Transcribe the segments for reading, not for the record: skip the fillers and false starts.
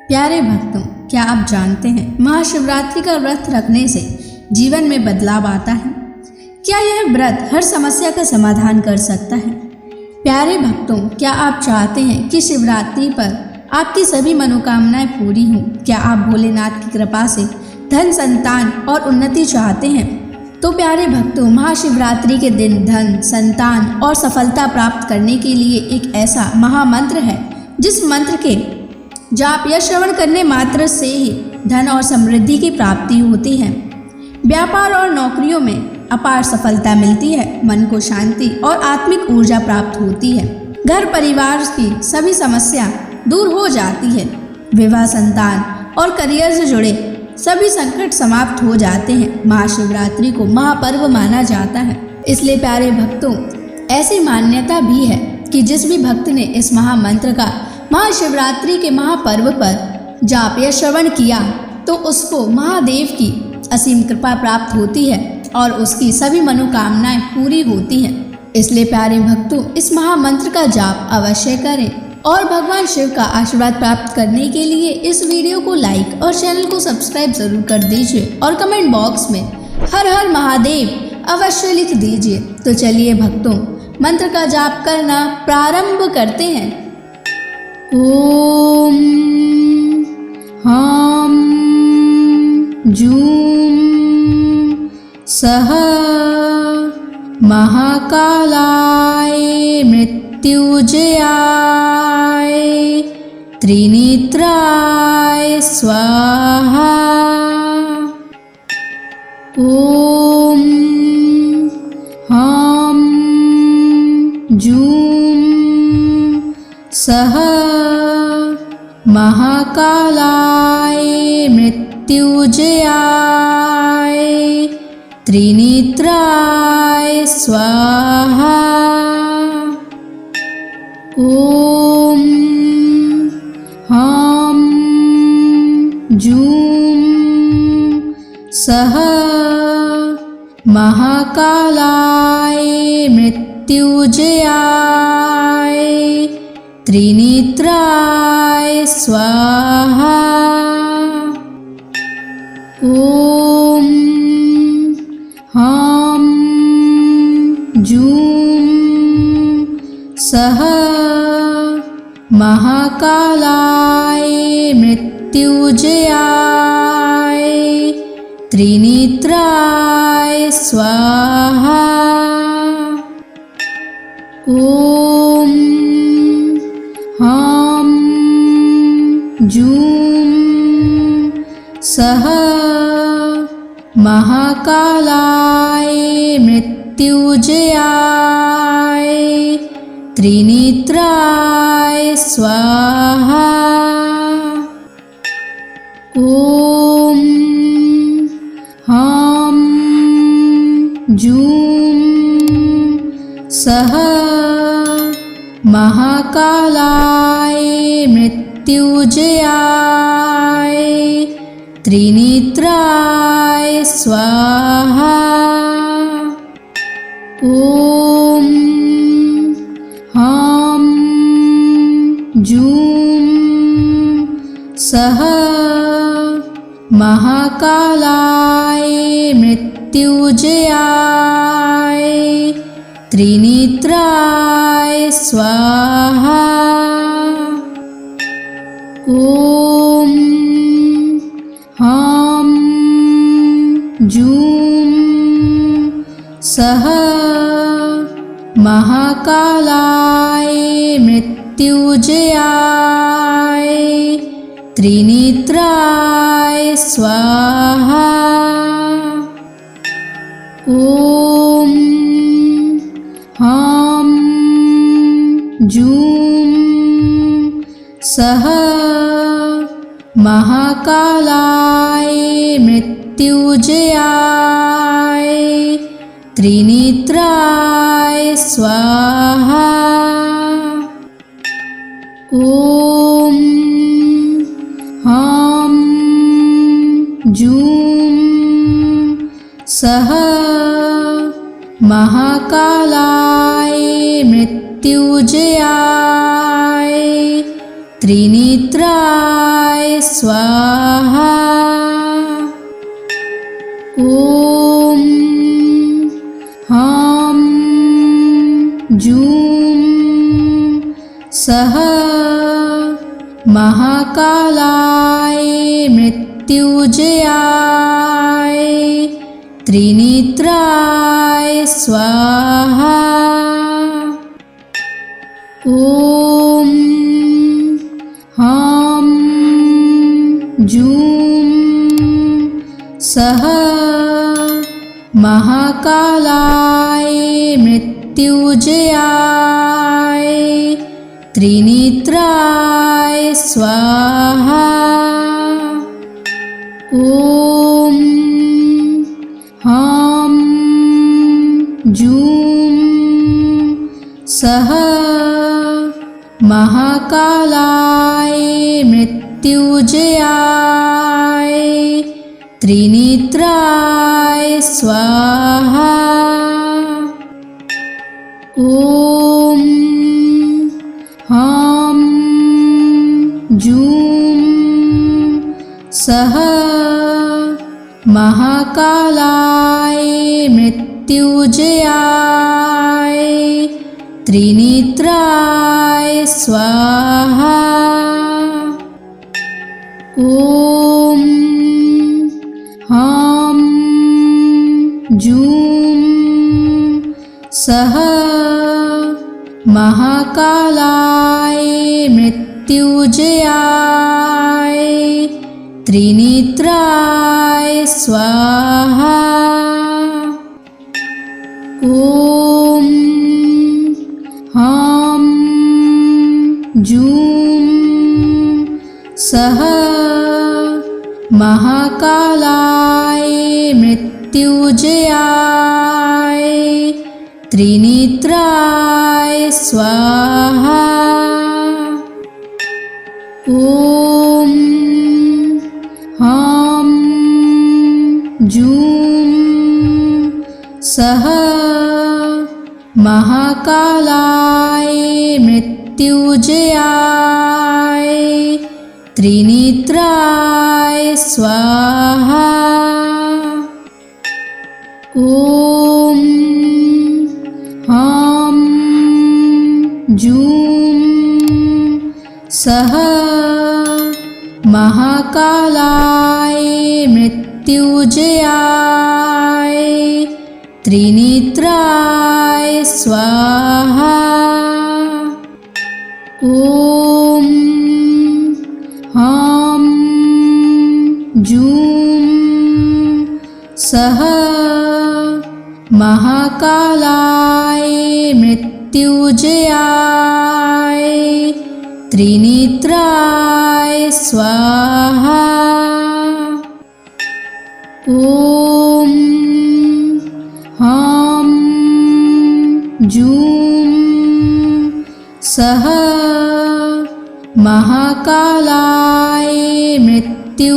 प्यारे भक्तों, क्या आप जानते हैं महाशिवरात्रि का व्रत रखने से जीवन में बदलाव आता है? क्या यह व्रत हर समस्या का समाधान कर सकता है? प्यारे भक्तों, क्या आप चाहते हैं कि शिवरात्रि पर आपकी सभी मनोकामनाएं पूरी हों? क्या आप भोलेनाथ की कृपा से धन, संतान और उन्नति चाहते हैं? तो प्यारे भक्तों, महाशिवरात्रि के दिन धन, संतान और सफलता प्राप्त करने के लिए एक ऐसा महामंत्र है जिस मंत्र के जाप या श्रवण करने मात्र से ही धन और समृद्धि की प्राप्ति होती है। व्यापार और नौकरियों में अपार सफलता मिलती है, मन को शांति और आत्मिक ऊर्जा प्राप्त होती है, घर परिवार की सभी समस्या दूर हो जाती है, विवाह, संतान और करियर से जुड़े सभी संकट समाप्त हो जाते हैं। महाशिवरात्रि को महापर्व माना जाता है, इसलिए प्यारे भक्तों, ऐसी मान्यता भी है कि जिस भी भक्त ने इस महामंत्र का महाशिवरात्रि के महापर्व पर जाप या श्रवण किया तो उसको महादेव की असीम कृपा प्राप्त होती है और उसकी सभी मनोकामनाएं पूरी होती हैं। इसलिए प्यारे भक्तों, इस महामंत्र का जाप अवश्य करें और भगवान शिव का आशीर्वाद प्राप्त करने के लिए इस वीडियो को लाइक और चैनल को सब्सक्राइब जरूर कर दीजिए और कमेंट बॉक्स में हर हर महादेव अवश्य लिख दीजिए। तो चलिए भक्तों, मंत्र का जाप करना प्रारंभ करते हैं। ओम हां जूं सः महाकालाय मृत्युंजयाय त्रिनेत्राय स्वाहा। ओम हां जूं सः महाकालाय मृत्युंजयाय त्रिनेत्राय स्वाहा। ओम हां जूं सः महाकालाय मृत्युंजयाय त्रिनेत्राय स्वाहा। ओम हां जूं सः महाकालाय मृत्युंजयाय त्रिनेत्राय स्वाहा। ओम हां जूं सः महाकालाय मृत्युंजयाय त्रिनेत्राय स्वाहा। ओम हां जूं सः महाकालाय मृत्युंजयाय त्रिनेत्राय स्वाहा। ओम हां जूं सः महाकालाय मृत्युंजयाय त्रिनेत्राय स्वाहा। ओम हां जूं सः महाकालाय मृत्युंजयाय त्रिनेत्राय स्वाहा। ओम हां जूं सः महाकालाय मृत्युंजयाय त्रिनेत्राय स्वाहा। ओम हां जूं सः महाकालाय मृत्युंजयाय त्रिनेत्राय स्वाहा। ॐ ह्रां जूं सः महाकालाय मृत्युंजयाय त्रिनेत्राय स्वाहा। ॐ ह्रां जूं सः महाकालाय मृत्युंजयाय त्रिनेत्राय स्वाहा। ॐ ह्रां जूं सः महाकालाय मृत्युंजयाय त्रिनेत्राय स्वाहा। ॐ ह्रां जूं सः महाकालाय मृत्युंजयाय त्रिनेत्राय स्वाहा। ॐ ह्रां जूं सः महाकालाय मृत्युंजयाय त्रिनेत्राय स्वाहा। ॐ ह्रां जूं सः महाकालाय मृत्युंजयाय त्रिनेत्राय स्वाहा। ॐ ह्रां जूं सः महाकालाय मृत्युंजयाय त्रिनेत्राय स्वाहा। ॐ ह्रां जूं सः महाकालाय मृत्युंजयाय त्रिनेत्राय स्वाहा। ॐ ह्रां जूं सः महाकालाय मृत्युंजयाय त्रिनेत्राय स्वाहा। ॐ ह्रां जूं सः महाकालाय मृत्युंजयाय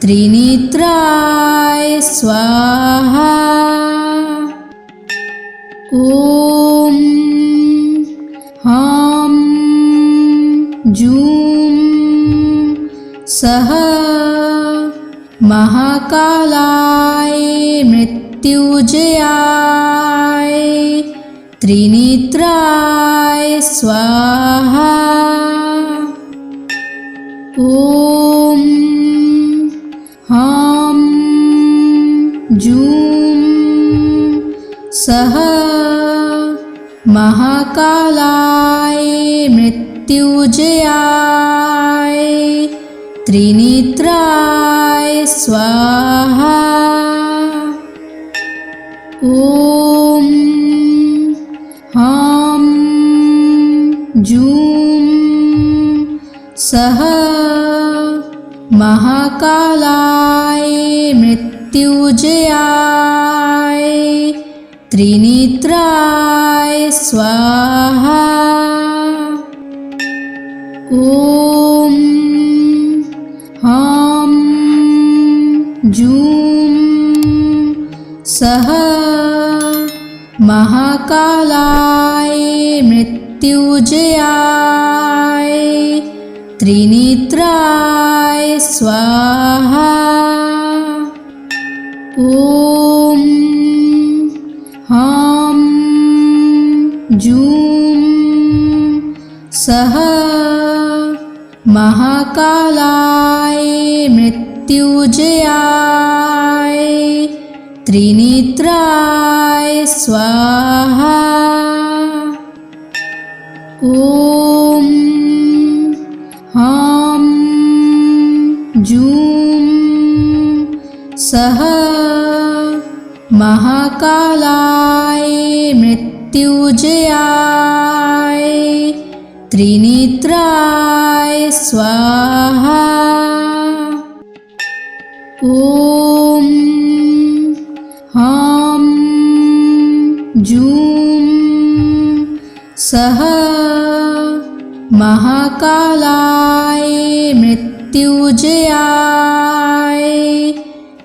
त्रिनेत्राय स्वाहा। ॐ ह्रां जूं सः महाकालाय मृत्युंजयाय त्रिनेत्राय स्वाहा। ॐ ह्रां जूं सः महाकालाय मृत्युंजयाय त्रिनेत्राय स्वाहा। ॐ ह्रां जूं सः महाकालाय मृत्युंजयाय त्रिनेत्राय स्वाहा। ॐ ह्रां जूं सः महाकालाय मृत्युंजयाय मृत्युंजयाय त्रिनेत्राय स्वाहा। ॐ ह्रां जूं सः महाकालाय मृत्युंजयाय त्रिनेत्राय स्वाहा। ॐ ह्रां जूं सः महाकालाय मृत्युंजयाय त्रिनेत्राय स्वाहा। ॐ ह्रां जूं सः महाकालाय मृत्युंजयाय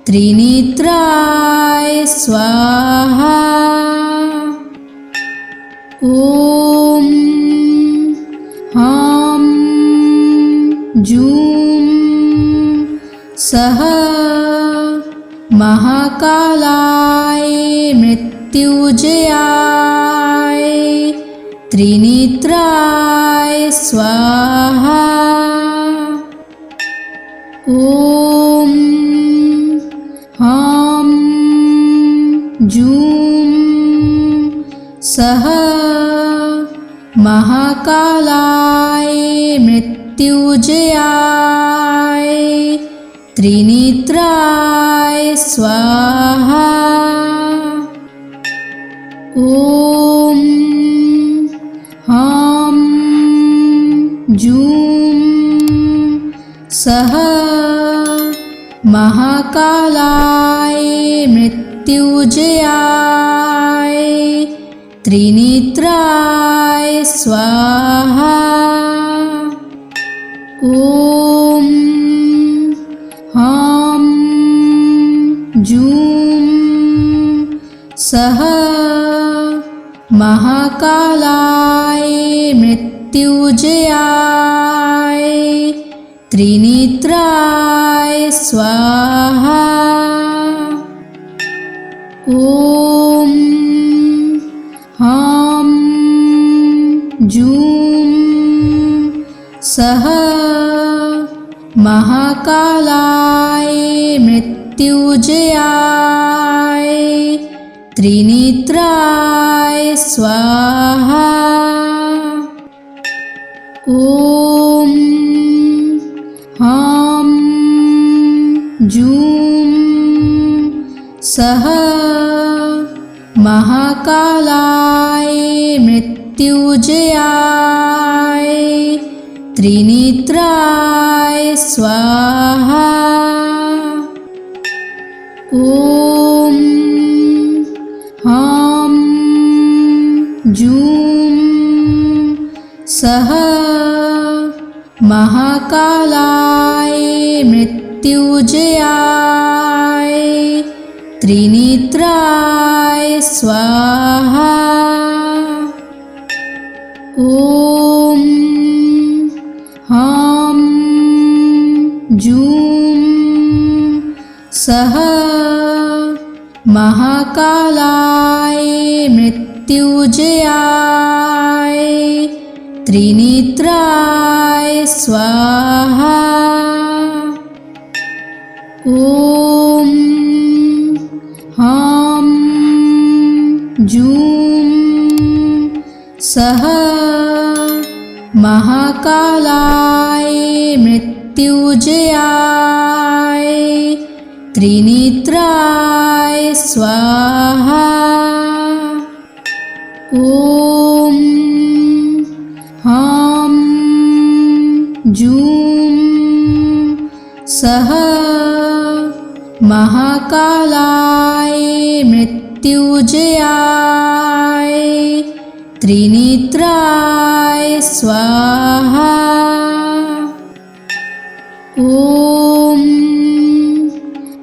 त्रिनेत्राय स्वाहा। ॐ ह्रां जूं सः महाकालाय मृत्युंजयाय त्रिनेत्राय स्वाहा। ॐ ह्रां जूं सः महाकालाय मृत्युंजयाय त्रिनेत्राय स्वाहा। ॐ ह्रां जूं सः महाकालाय मृत्युंजयाय त्रिनेत्राय स्वाहा। ॐ ह्रां जूं सः महाकालाय मृत्युंजयाय त्रिनेत्राय स्वाहा। ॐ ह्रां जूं सः महाकालाय मृत्युंजयाय त्रिनेत्राय स्वाहा। ॐ ह्रां जूं सः महाकालाय मृत्युंजयाय त्रिनेत्राय स्वाहा। ॐ ह्रां जूं सः महाकालाय मृत्युंजयाय त्रिनेत्राय स्वाहा। ॐ ह्रां जूं सः महाकालाय मृत्युंजयाय त्रिनेत्राय स्वाहा। ॐ ह्रां जूं सः महाकालाय मृत्युंजयाय त्रिनेत्राय स्वाहा। ॐ ह्रां जूं सः महाकालाय मृत्युंजयाय त्रिनेत्राय स्वाहा। ॐ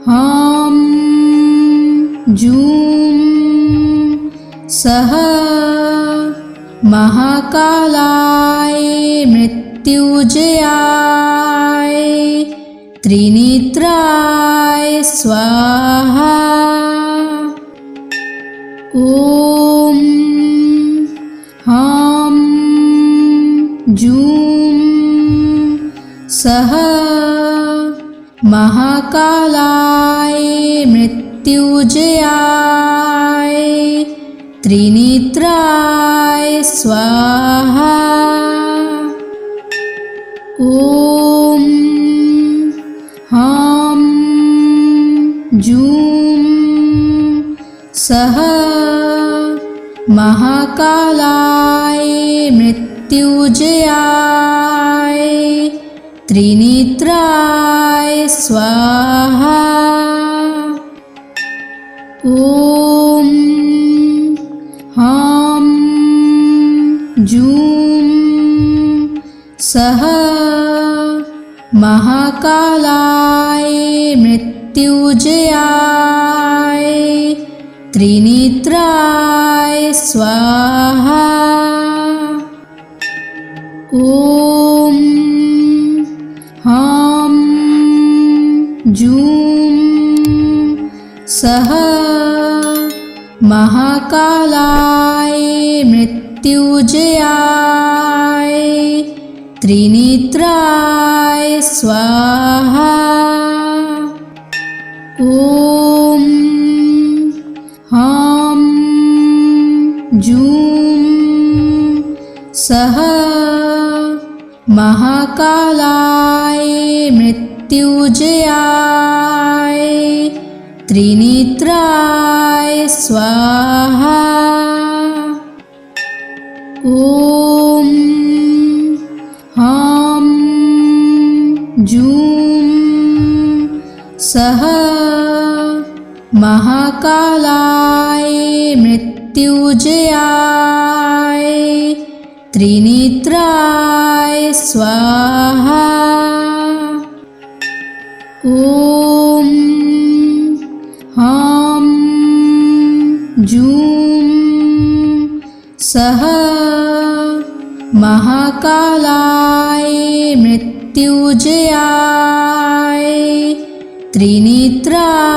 ह्रां जूं सः महाकालाय मृत्युंजयाय त्रिनेत्राय स्वाहा। ॐ ह्रां जूं सः महाकालाय मृत्युंजयाय त्रिनेत्राय स्वाहा। ॐ ह्रां जूं सः महाकालाय मृत्युंजयाय त्रिनेत्राय स्वाहा। ॐ ह्रां जूं सः महाकालाय मृत्युंजयाय त्रिनेत्राय स्वाहा। ॐ ह्रां जूं सः महाकालाय मृत्युंजयाय त्रिनेत्राय स्वाहा। ॐ ह्रां जूं सः महाकालाय मृत्युंजयाय त्रिनेत्राय स्वाहा। ॐ ह्रां जूं सः महाकालाय मृत्युंजयाय त्रिनेत्राय स्वाहा। ॐ ह्रां जूं सः महाकालाय मृत्युंजयाय त्रिनेत्राय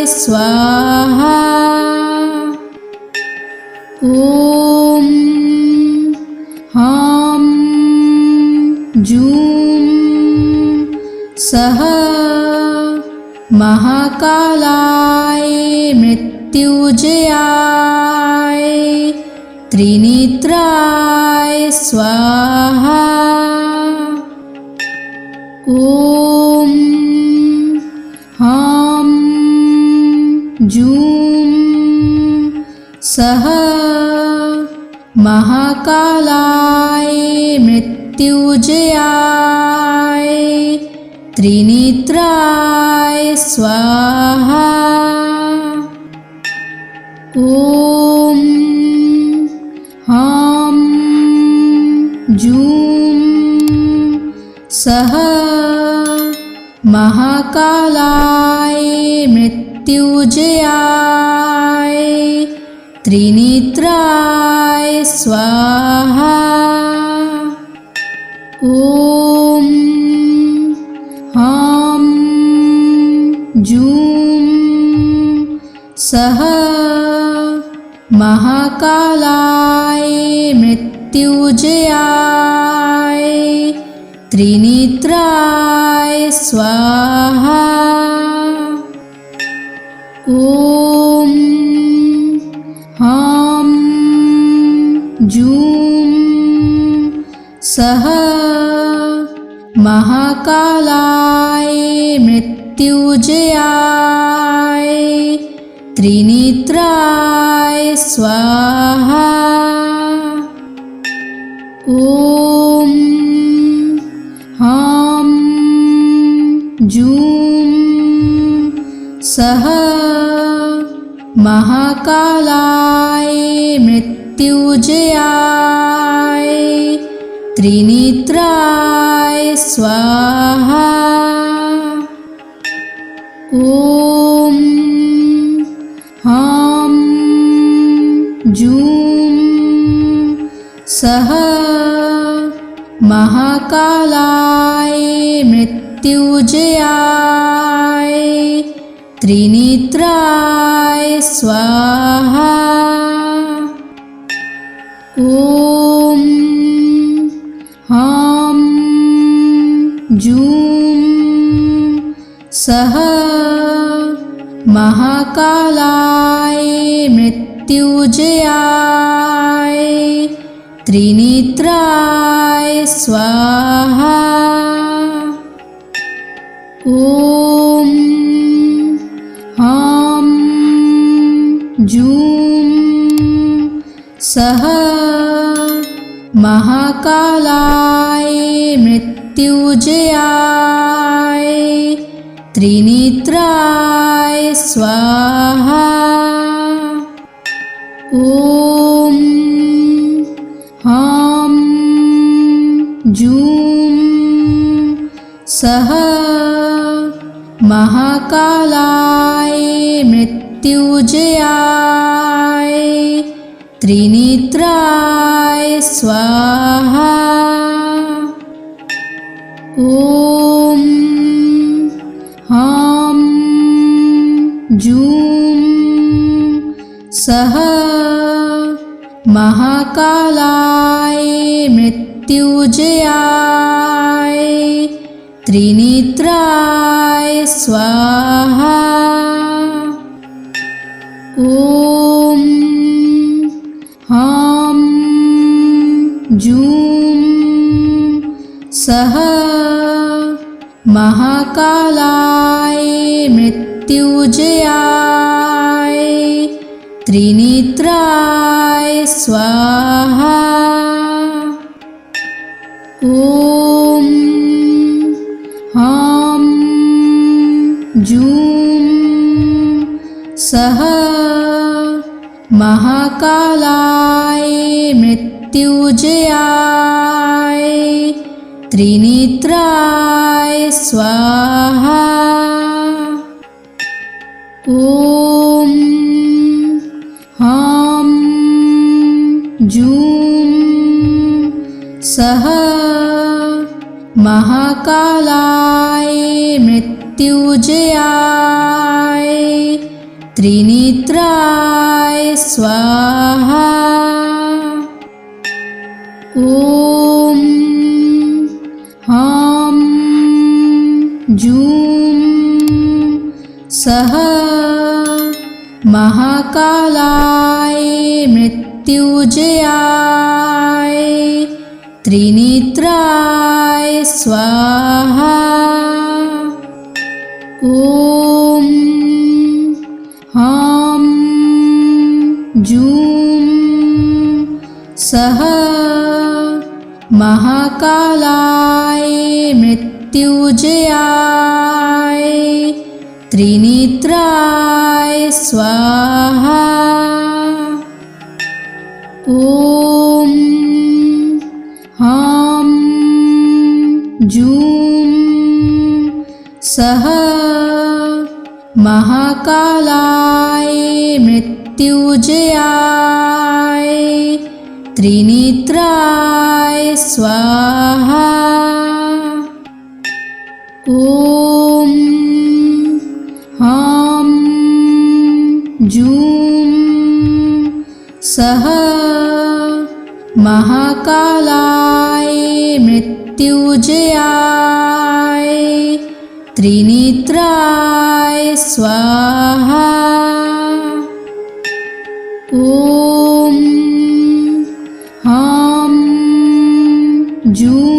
स्वाहा। ॐ ह्रां जूं सः महाकालाय मृत्युंजयाय त्रिनेत्राय स्वाहा। ॐ ह्रां जूं सः महाकालाय मृत्युंजयाय त्रिनेत्राय स्वाहा। ॐ ह्रां जूं सः महाकालाय मृत्युंजयाय त्रिनेत्राय स्वाहा। ॐ ह्रां जूं सः महाकालाय मृत्युंजयाय त्रिनेत्राय स्वाहा। ॐ ह्रां जूं सः महाकालाय मृत्युंजयाय त्रिनेत्राय स्वाहा। ॐ ह्रां जूं सः महाकालाय मृत्युंजयाय त्रिनेत्राय स्वाहा। ॐ ह्रां जूं सः महाकालाय मृत्युंजयाय त्रिनेत्राय स्वाहा। ॐ ह्रां जूं सः महाकालाय मृत्युंजयाय त्रिनेत्राय स्वाहा। ॐ ह्रां जूं सः महाकालाय मृत्युंजयाय त्रिनेत्राय स्वाहा। ॐ ह्रां जूं सः महाकालाय मृत्युंजयाय त्रिनेत्राय स्वाहा। ॐ ह्रां जूं सः महाकालाय मृत्युंजयाय त्रिनेत्राय स्वाहा। ॐ ह्रां जूं सः महाकालाय मृत्युंजयाय त्रिनेत्राय स्वाहा। ॐ ह्रां जूं सः महाकालाय मृत्युंजयाय त्रिनेत्राय स्वाहा। ॐ ह्रां जूं सः महाकालाय मृत्युंजयाय त्रिनेत्राय स्वाहा। ॐ ह्रां जूं सः महाकालाय मृत्युंजयाय त्रिनेत्राय स्वाहा। ॐ ह्रां जूं सः महाकालाय मृत्युंजयाय त्रिनेत्राय स्वाहा। ॐ ह्रां जूं सः महाकालाय मृत्युंजयाय त्रिनेत्राय स्वाहा। ॐ ह्रां जूं सः महाकालाय मृत्युंजयाय त्रिनेत्राय स्वाहा। ॐ ह्रां जूं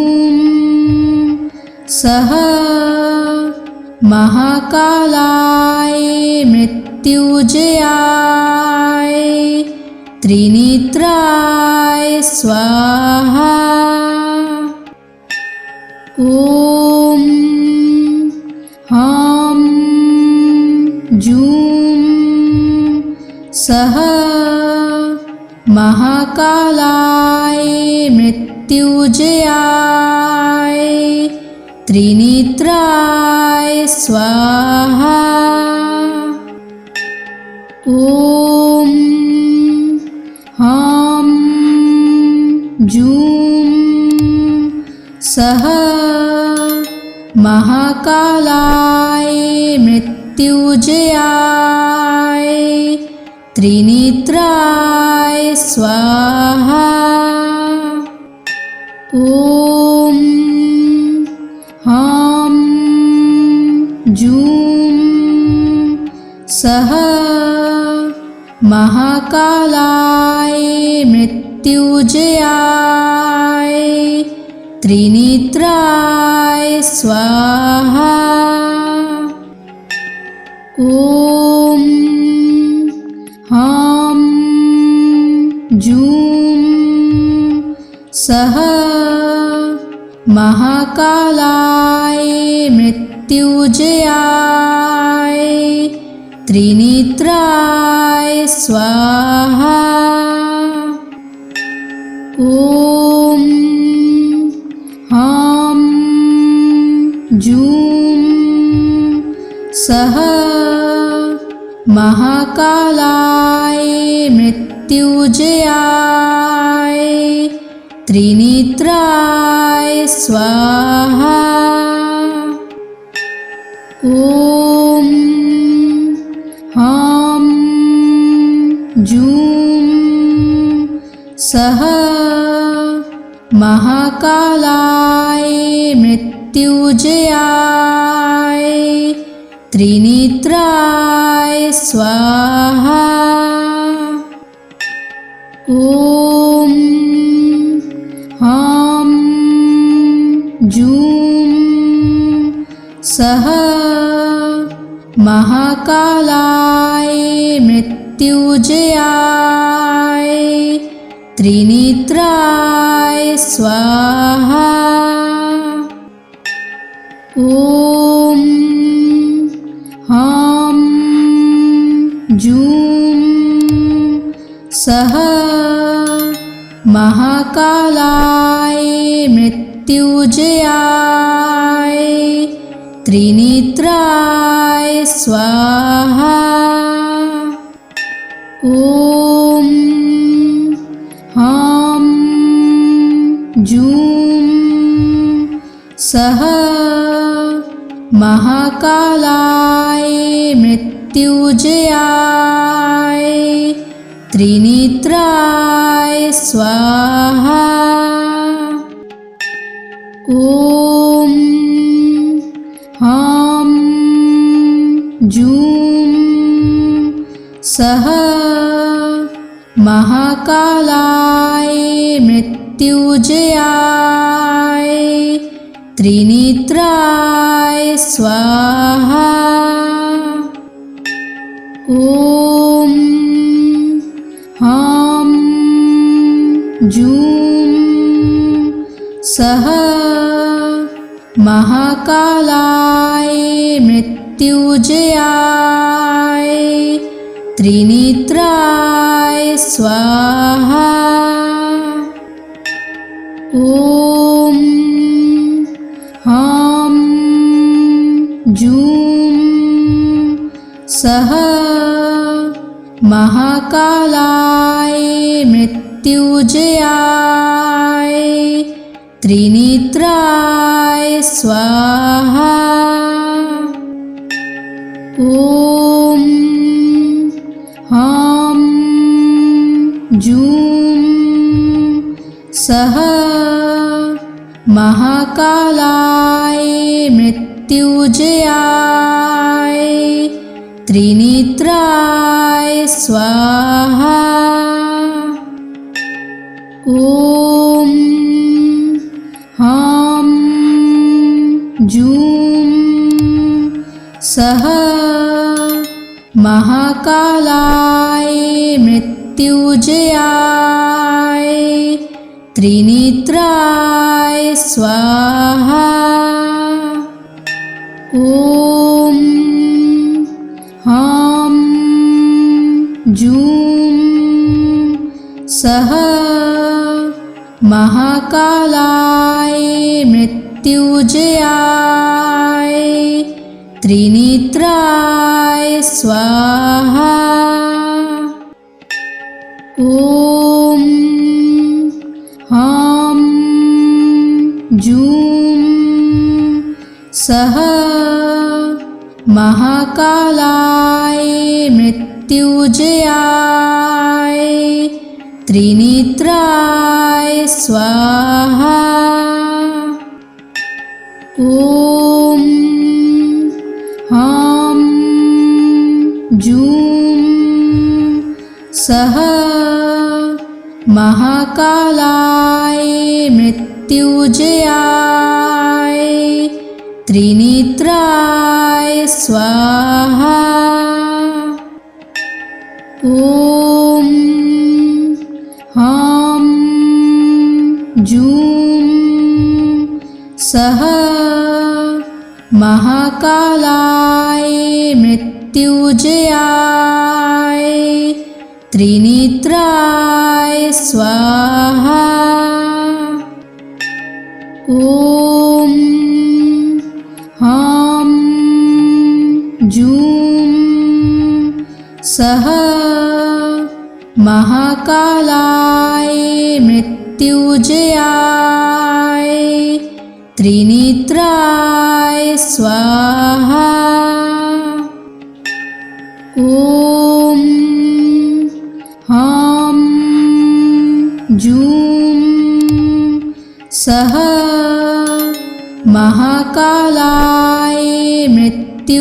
सः महाकालाय मृत्युंजयाय त्रिनेत्राय स्वाहा। ॐ ह्रां जूं सः महाकालाय मृत्युंजयाय त्रिनेत्राय स्वाहा। ॐ ह्रां जूं सः महाकालाय मृत्युंजयाय त्रिनेत्राय स्वाहा। ॐ ह्रां जूं सः महाकालाय मृत्युंजयाय त्रिनेत्राय स्वाहा। ॐ ह्रां जूं सः महाकालाय मृत्युंजयाय त्रिनेत्राय स्वाहा। ॐ ह्रां जूं सः महाकालाय मृत्युंजयाय त्रिनेत्राय स्वाहा। ॐ ह्रां जूं सः महाकालाय मृत्युंजयाय त्रिनेत्राय स्वाहा। ॐ ह्रां जूं सः महाकालाय मृत्युंजयाय त्रिनेत्राय स्वाहा। ॐ ह्रां जूं सः महाकालाय मृत्युंजयाय त्रिनेत्राय स्वाहा। ॐ ह्रां जूं सः महाकालाय मृत्युंजयाय त्रिनेत्राय स्वाहा। ॐ ह्रां जूं सः महाकालाय मृत्युंजयाय त्रिनेत्राय स्वाहा। ॐ ह्रां जूं सः महाकालाय मृत्युंजयाय त्रिनेत्राय स्वाहा। ॐ ह्रां जूं सः महाकालाय मृत्युंजयाय त्रिनेत्राय स्वाहा। ॐ ह्रां जूं सः महाकालाय मृत्युंजयाय त्रिनेत्राय स्वाहा। ॐ ह्रां जूं सः महाकालाय मृत्युंजयाय त्रिनेत्राय स्वाहा। ॐ ह्रां जूं सः महाकालाय मृत्युंजयाय त्रिनेत्राय स्वाहा। ॐ ह्रां जूं सः महाकालाय मृत्युजयाय त्रिनेत्राय स्वाहा। ॐ ह्रां जूं सः महाकालाय मृत्युजयाय त्रिनेत्राय स्वाहा। ॐ ह्रां जूं सः महाकालाय मृत्युजयाय त्रिनेत्राय स्वाहा। ॐ ह्रां जूं सः महाकालाय मृत्युजयाय त्रिनेत्राय स्वाहा। ॐ ह्रां जूं सः महाकालाय मृत्युजयाय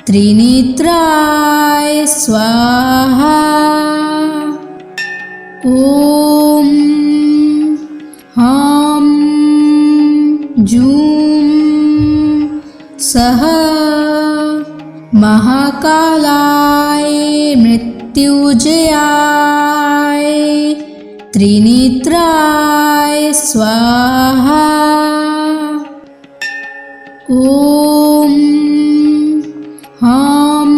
त्रिनेत्राय स्वाहा। ॐ ह्रां जूं सः महाकालाय मृत्युजयाय त्रिनेत्राय स्वाहा। ॐ ह्रां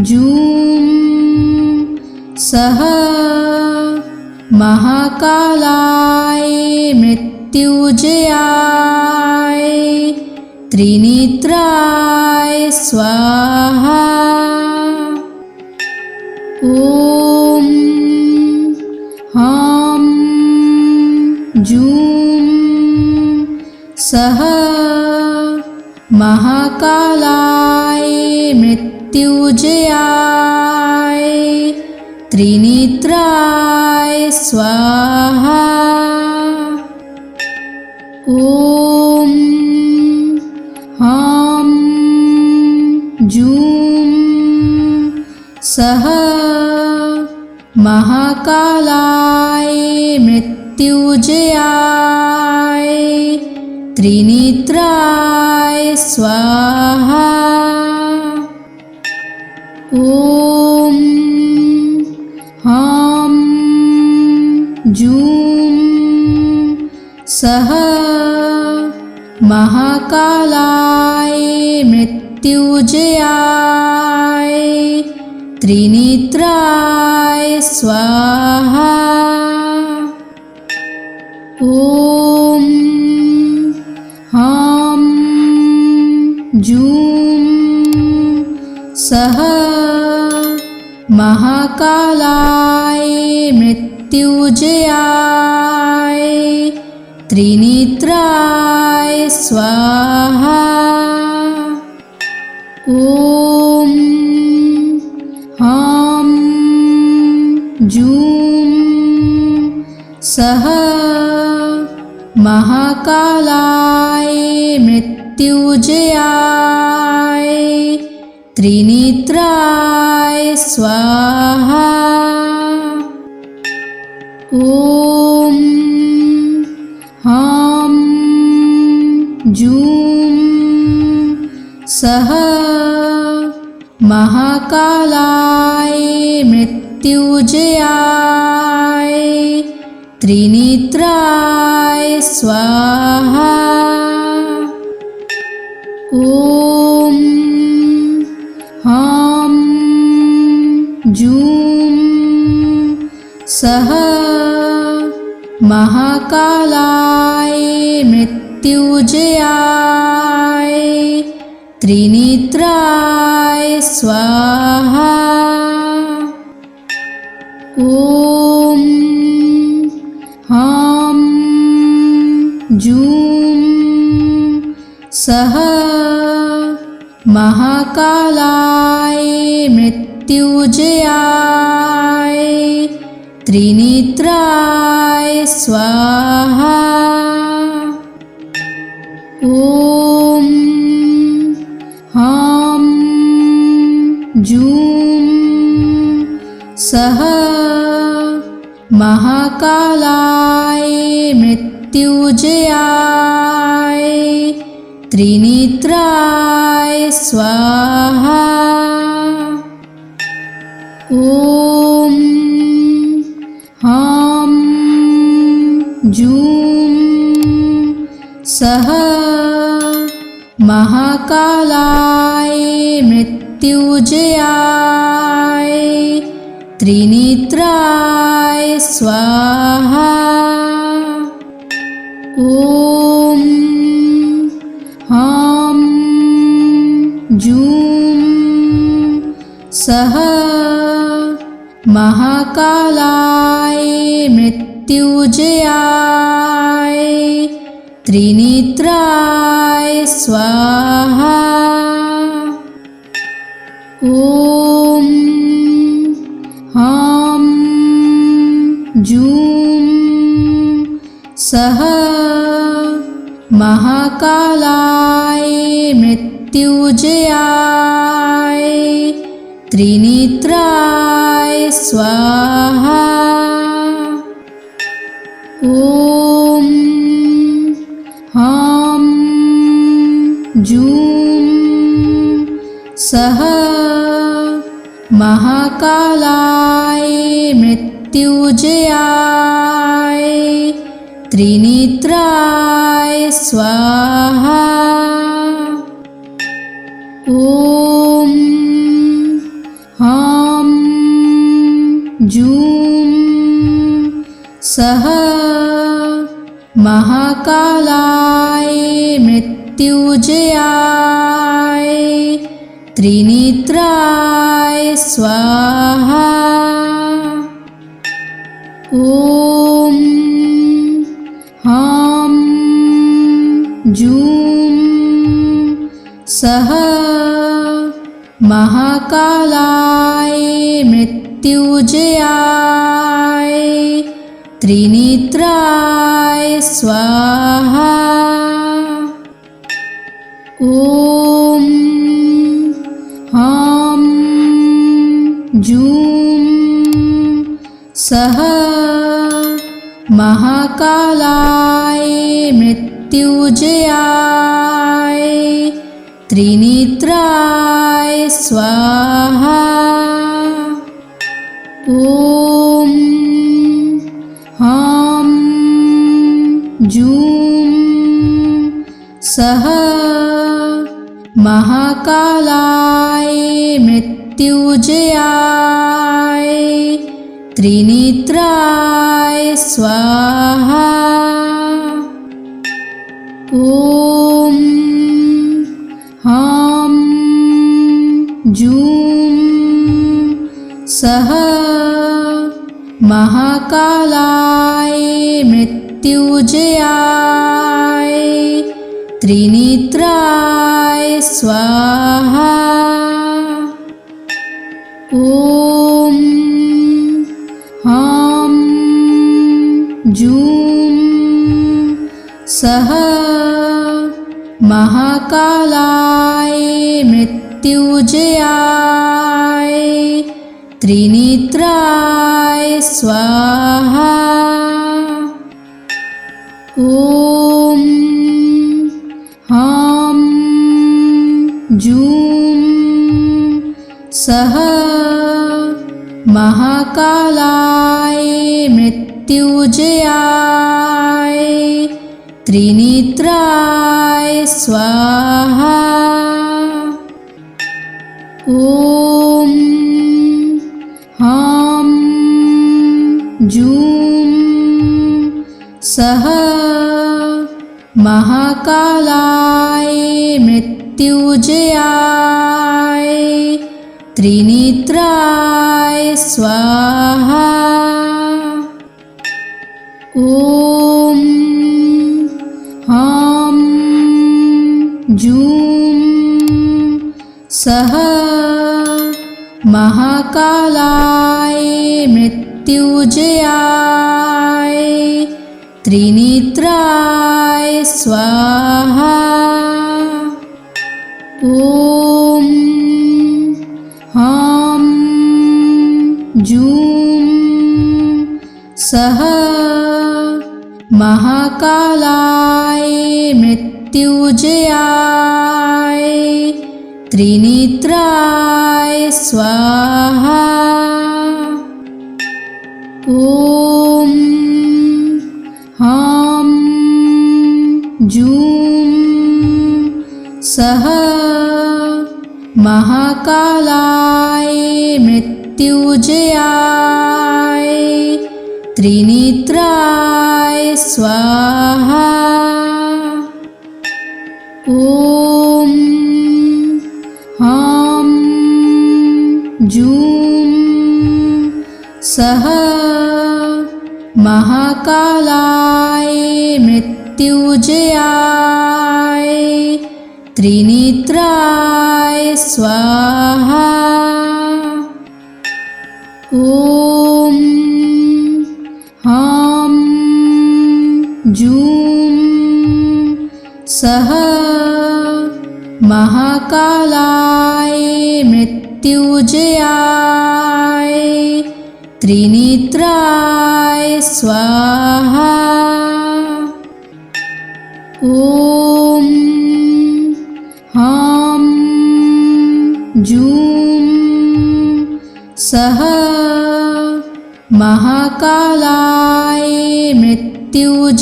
जूं सः महाकालाय मृत्युजयाय त्रिनेत्राय स्वाहा। ॐ ह्रां जूं सः महाकालाय मृत्युजयाय त्रिनेत्राय स्वाहा। ॐ ह्रां जूं सः महाकालाय मृत्युजयाय त्रिनेत्राय स्वाहा। ॐ ह्रां जूं सः महाकालाय मृत्युजयाय त्रिनेत्राय स्वाहा। ॐ ह्रां जूं सः महाकालाय मृत्युजयाय त्रिनेत्राय स्वाहा। ॐ ह्रां जूं सः महाकालाय मृत्युजयाय त्रिनेत्राय स्वाहा। ॐ ह्रां जूं सः महाकालाय मृत्युजयाय त्रिनेत्राय स्वाहा। ॐ ह्रां जूं सः महाकालाय मृत्युजयाय त्रिनेत्राय स्वाहा। ॐ जूं सः महाकालाय मृत्युंजयाय त्रिनेत्राय स्वाहा। ॐ ह्रां जूं सः महाकालाय मृत्युंजयाय त्रिनेत्राय स्वाहा। ॐ ह्रां जूं सः महाकालाय मृत्युंजयाय त्रिनेत्राय स्वाहा। ॐ ह्रां जूं सः महाकालाय मृत्युंजयाय त्रिनेत्राय स्वाहा। ॐ ह्रां जूं सः महाकालाय मृत्युंजयाय त्रिनेत्राय स्वाहा। ॐ ह्रां जूं सः महाकालाय मृत्युंजयाय त्रिनेत्राय स्वाहा। ॐ ह्रां जूं सः महाकालाय मृत्युंजयाय त्रिनेत्राय स्वाहा। ॐ ह्रां जूं सः महाकालाय मृत्युंजयाय त्रिनेत्राय स्वाहा। ॐ ह्रां जूं सः महाकालाय मृत्युंजयाय त्रिनेत्राय स्वाहा। ॐ ह्रां जूं सः महाकालाय मृत्युंजयाय त्रिनेत्राय स्वाहा। ॐ ह्रां जूं सः महाकालाय मृत्युंजयाय त्रिनेत्राय स्वाहा। ॐ ह्रां जूं सः महाकालाय मृत्युंजयाय त्रिनेत्राय स्वाहा। ॐ ह्रां जूं सः महाकालाय मृत्युंजयाय त्रिनेत्राय स्वाहा। ॐ ह्रां जूं सः महाकालाय मृत्युंजयाय त्रिनेत्राय स्वाहा। ॐ सः महाकालाय मृत्युंजयाय त्रिनेत्राय स्वाहा। ॐ ह्रां जूं सः महाकालाय मृत्युंजयाय त्रिनेत्राय स्वाहा। ॐ ह्रां जूं सः महाकालाय मृत्युंजयाय त्रिनेत्राय स्वाहा। ॐ ह्रां जूं सः महाकालाय मृत्युंजयाय त्रिनेत्राय स्वाहा। ॐ ह्रां जूं सः महाकालाय मृत्युंजयाय त्रिनेत्राय स्वाहा। ॐ ह्रां जूं सः महाकालाय मृत्युंजयाय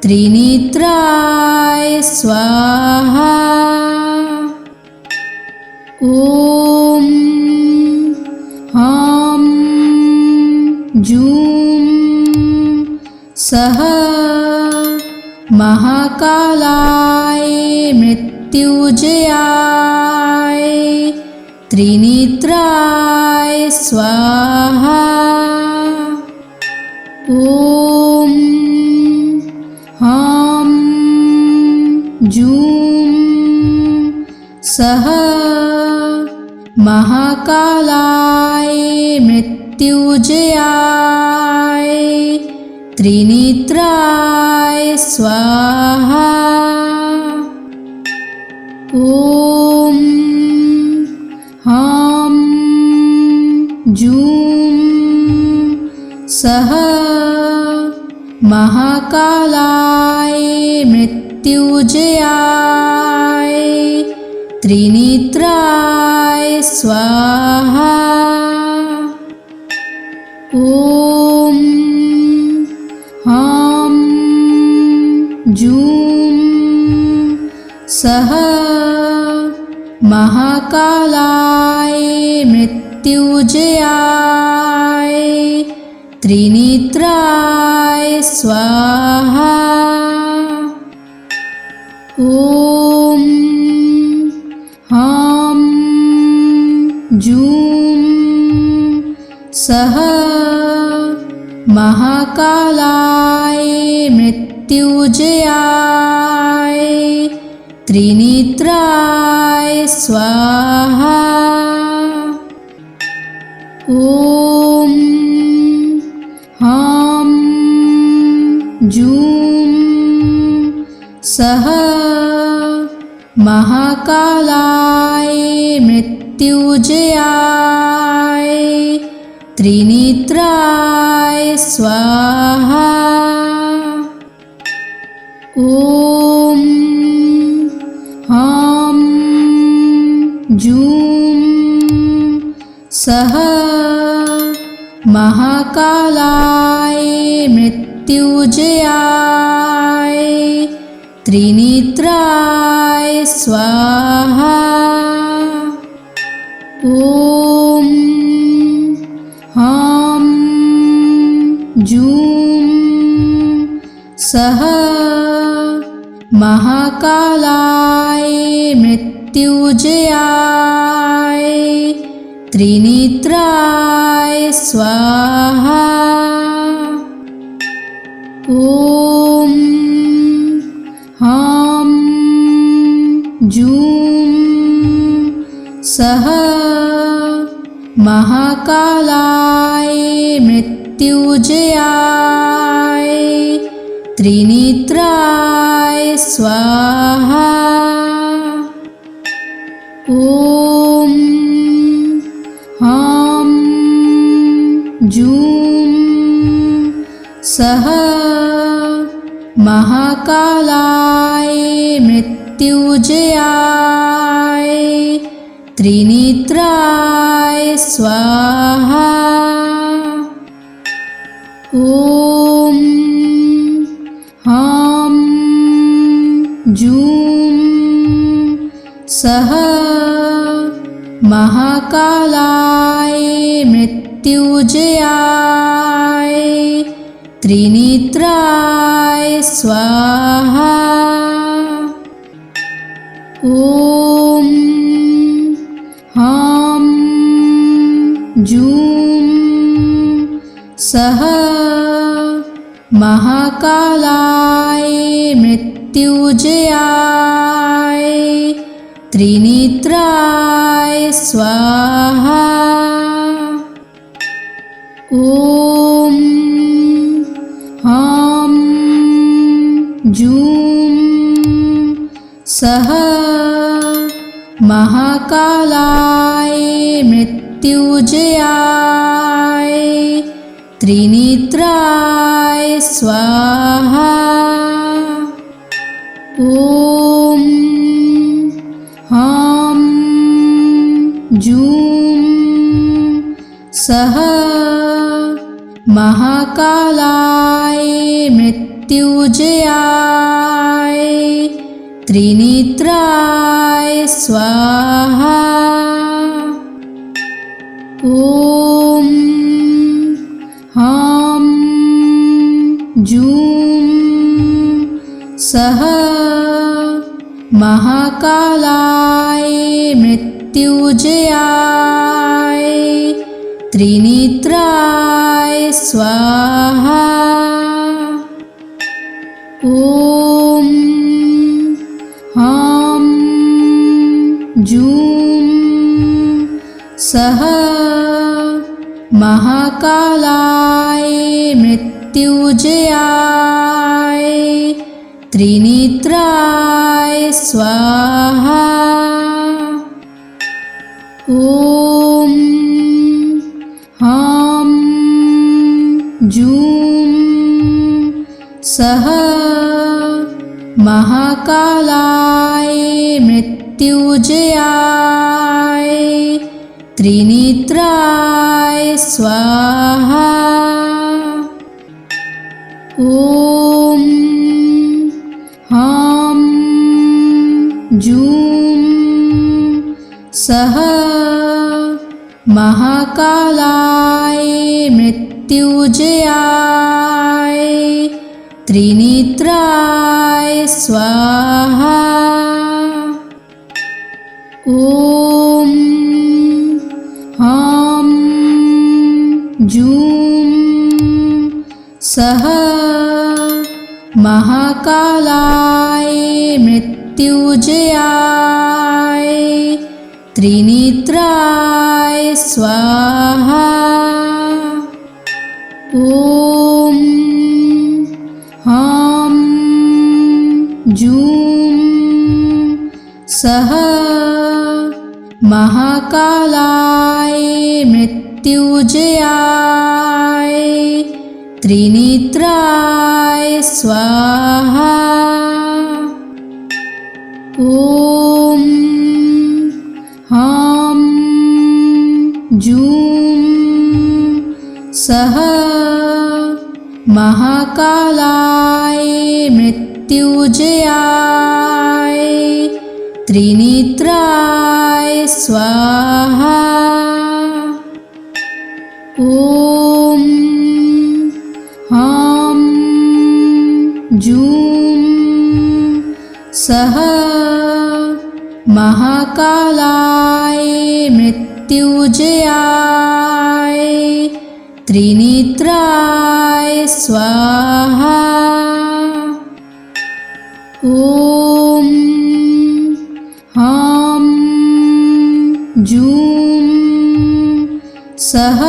त्रिनेत्राय स्वाहा। ॐ ह्रां जूं सः महाकालाय मृत्युंजयाय त्रिनेत्राय स्वाहा। ॐ ह्रां जूं सः महाकालाय मृत्युंजयाय त्रिनेत्राय स्वाहा। ॐ ह्रां जूं सः महाकालाय मृत्युंजयाय त्रिनेत्राय स्वाहा। ॐ ह्रां जूं सः महाकालाय मृत्युंजयाय त्रिनेत्राय स्वाहा। ॐ ह्रां जूं सः महाकालाय मृत्युंजयाय त्रिनेत्राय स्वाहा। ॐ ह्रां जूं सः महाकालाय मृत्युंजयाय त्रिनेत्राय स्वाहा। ॐ ह्रां जूं सः महाकालाय मृत्युंजयाय त्रिनेत्राय स्वाहा। ॐ ह्रां जूं सः महाकालाय मृत्युंजयाय त्रिनेत्राय स्वाहा। ॐ ह्रां जूं सः महाकालाय मृत्युंजयाय त्रिनेत्राय स्वाहा। ॐ ह्रां जूं सः महाकालाय मृत्युंजयाय त्रिनेत्राय स्वाहा। ॐ ह्रां जूं सः महाकालाय मृत्युंजयाय त्रिनेत्राय स्वाहा। ॐ ह्रां जूं सः महाकालाय मृत्युंजयाय त्रिनेत्राय स्वाहा। ॐ ह्रां जूं सः महाकालाय मृत्युंजयाय त्रिनेत्राय स्वाहा। ॐ ह्रां जूं सः महाकालाय मृत्युंजयाय त्रिनेत्राय स्वाहा। ॐ ह्रां जूं सः महाकालाय मृत्युंजयाय त्रिनेत्राय स्वाहा। ॐ ह्रां जूं सः महाकालाय मृत्युंजयाय त्रिनेत्राय स्वाहा। ॐ ह्रां जूं सः महाकालाय मृत्युंजयाय त्रिनेत्राय स्वाहा। ॐ ह्रां जूं सः महाकालाय मृत्युंजयाय त्रिनेत्राय स्वाहा। ॐ ह्रां जूं सः महाकालाय मृत्युंजयाय त्रिनेत्राय स्वाहा। ॐ ह्रां जूं सः महाकालाय मृत्युंजयाय त्रिनेत्राय स्वाहा। ॐ ह्रां जूं सः महाकालाय मृत्युंजयाय त्रिनेत्राय स्वाहा। ॐ ह्रां जूं सः महाकालाय मृत्युंजयाय त्रिनेत्राय स्वाहा। ॐ ह्रां सः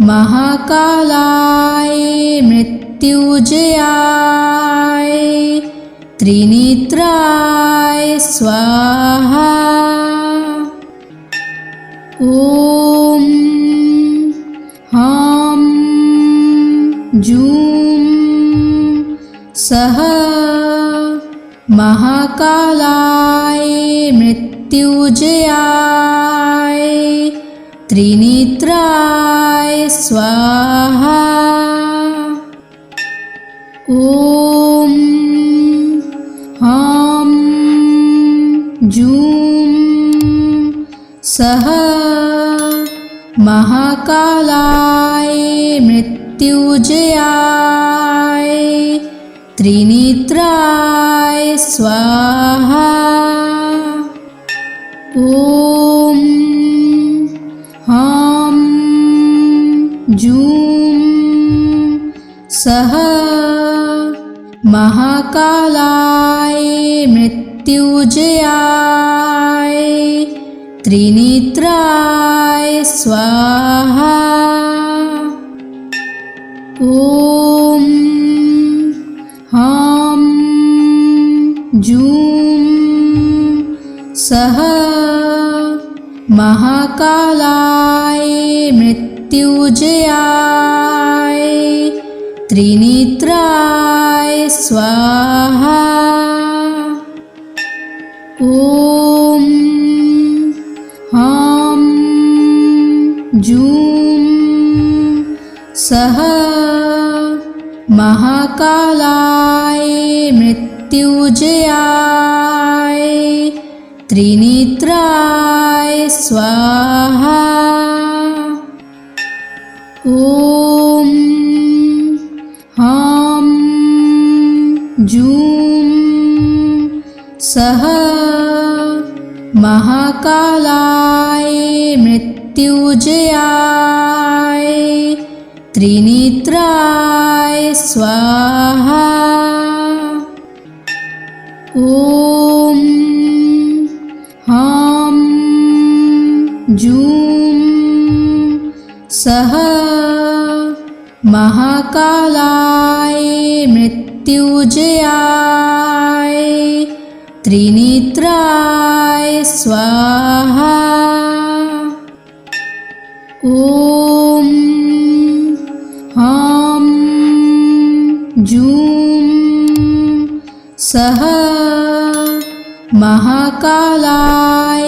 महाकालाय मृत्युजयाय त्रिनेत्राय स्वाहा। ॐ ह्रां जूं सः महाकालाय मृत्युजयाय त्रिनेत्राय स्वाहा। ॐ ह्रां जूं सः महाकालाय मृत्युजयाय त्रिनेत्राय स्वाहा। ॐ ह्रां जूं सः महाकालाय मृत्युजयाय त्रिनेत्राय स्वाहा। ॐ ह्रां जूं सः महाकालाय मृत्युजयाय त्रिनेत्राय स्वाहा। ॐ ह्रां जूं सः महाकालाय मृत्युजयाय त्रिनेत्राय स्वाहा। ॐ ह्रां जूं सः महाकालाय मृत्युजयाय त्रिनेत्राय स्वाहा। ॐ ह्रां जूं सः महाकालाय मृत्युजयाय त्रिनेत्राय स्वाहा। ॐ ह्रां जूं सः महाकालाय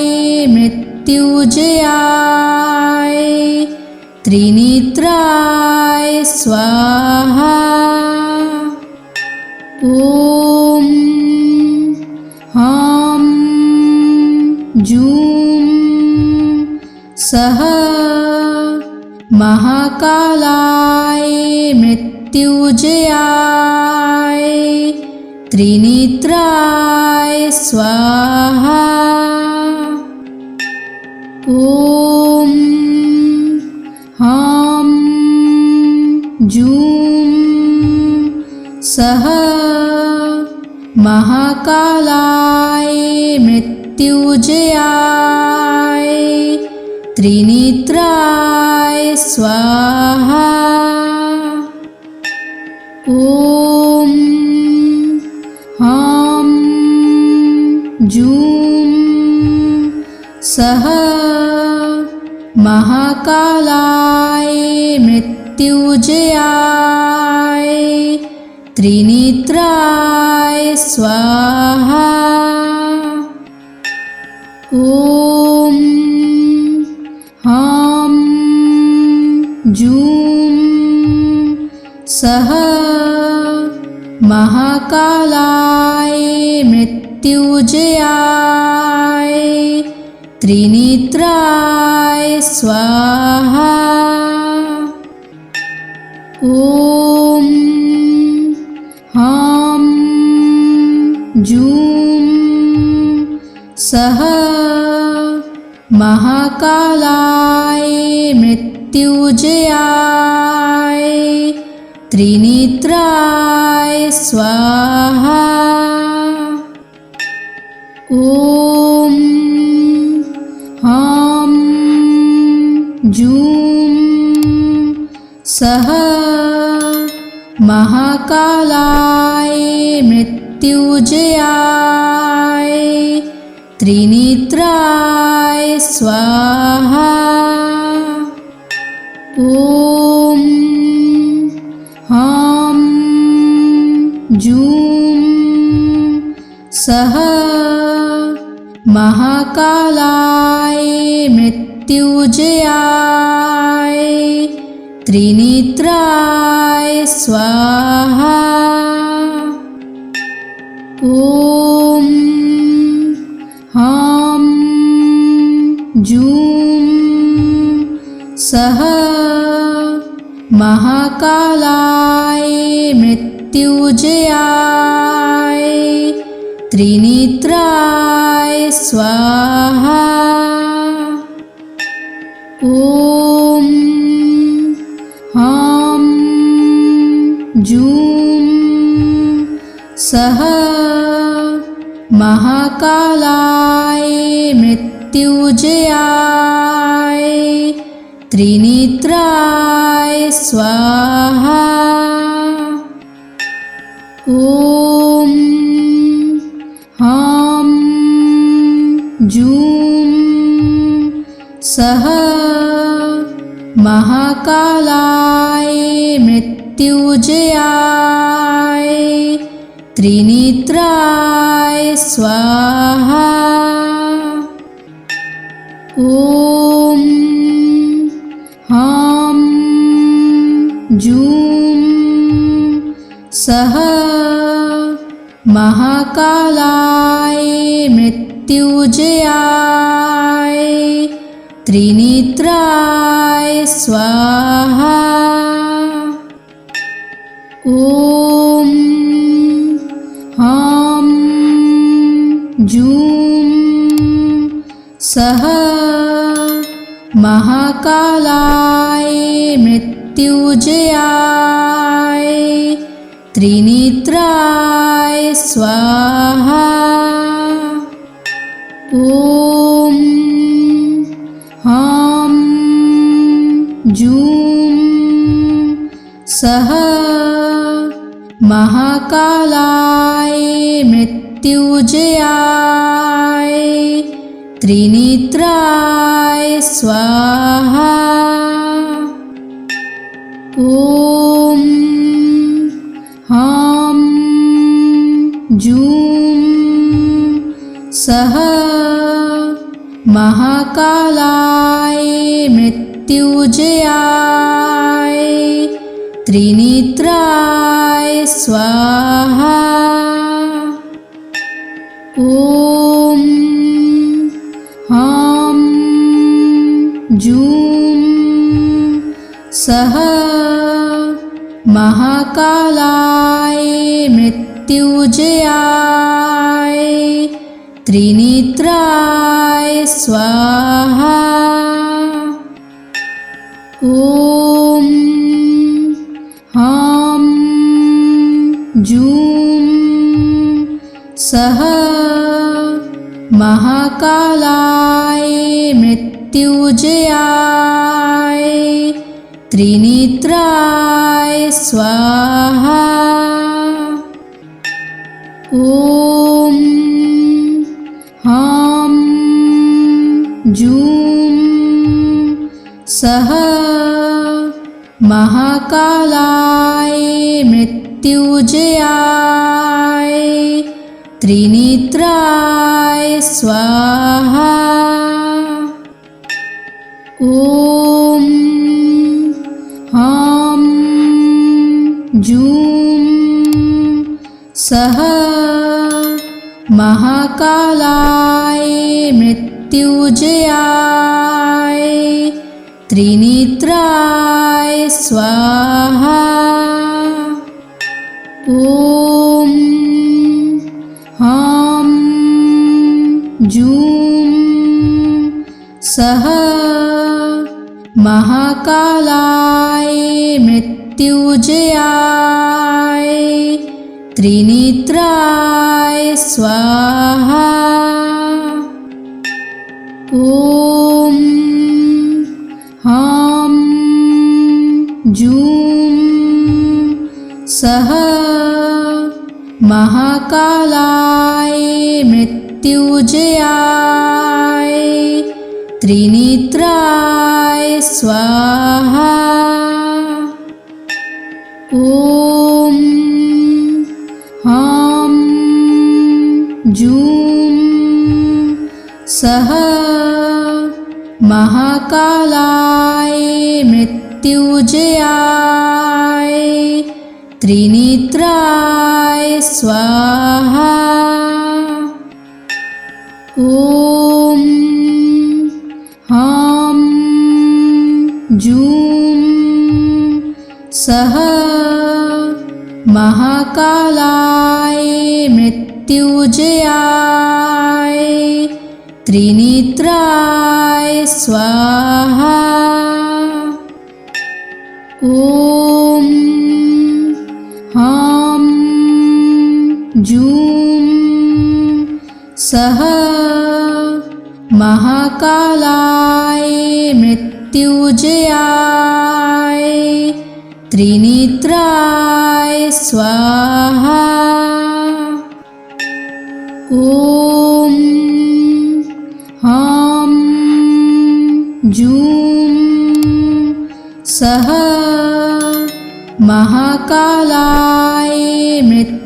मृत्युजयाय त्रिनेत्राय स्वाहा। ॐ ह्रां जूं सः महाकालाय मृत्युजयाय त्रिनेत्राय स्वाहा। ॐ ह्रां जूं सः महाकालाय मृत्युजयाय त्रिनेत्राय स्वाहा। ॐ ह्रां जूं सः महाकालाय मृत्युजयाय त्रिनेत्राय स्वाहा। ॐ ह्रां जूं सः महाकालाय मृत्युजयाय त्रिनेत्राय स्वाहा। ॐ ह्रां जूं सः महाकालाय मृत्युजयाय त्रिनेत्राय स्वाहा। ॐ ह्रां जूं सः महाकालाय मृत्युंजयाय त्रिनेत्राय स्वाहा। ॐ ह्रां जूं सः महाकालाय मृत्युंजयाय त्रिनेत्राय स्वाहा। ॐ ह्रां जूं सः महाकालाय मृत्युंजयाय त्रिनेत्राय स्वाहा। ॐ ह्रां जूं सः महाकालाय मृत्युंजयाय त्रिनेत्राय स्वाहा। ॐ ह्रां जूं सः महाकालाय मृत्युंजयाय त्रिनेत्राय स्वाहा। ॐ ह्रां जूं सः महाकालाय मृत्युंजयाय त्रिनेत्राय स्वाहा। ॐ ह्रां जूं सः महाकालाय मृत्युंजयाय त्रिनेत्राय स्वाहा। ॐ ह्रां जूं सः महाकालाय मृत्युंजयाय त्रिनेत्राय स्वाहा। ॐ ह्रां जूं सः महाकालाय मृत्युंजयाय त्रिनेत्राय स्वाहा। ॐ ह्रां जूं सः महाकालाय मृत्युंजयाय त्रिनेत्राय स्वाहा। ॐ ह्रां जूं सः महाकालाय मृत्युंजयाय त्रिनेत्राय स्वाहा। ॐ ह्रां जूं सः महाकालाय मृत्युंजयाय त्रिनेत्राय स्वाहा। ॐ ह्रां जूं सः महाकालाय मृत्युंजयाय त्रिनेत्राय स्वाहा। ॐ ह्रां जूं सः महाकालाय मृत्युंजयाय त्रिनेत्राय स्वाहा। ॐ ह्रां सह महाकालाय मृत्युंजयाय त्रिनेत्राय स्वाहा। ॐ ह्रां जूं सह महाकालाय मृत्युंजयाय त्रिनेत्राय स्वाहा। ॐ ह्रां जूं सह महाकालाय मृत्युंजयाय त्रिनेत्राय स्वाहा। ॐ ह्रां जूं सह महाकालाय मृत्युंजयाय त्रिनेत्राय स्वाहा। ॐ ह्रां जूं सह महाकालाय मृत्युंजयाय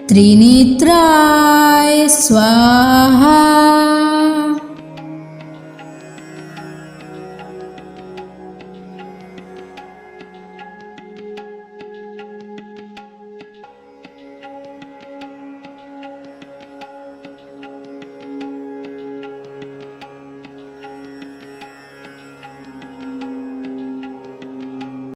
त्रिनेत्राय स्वाहा।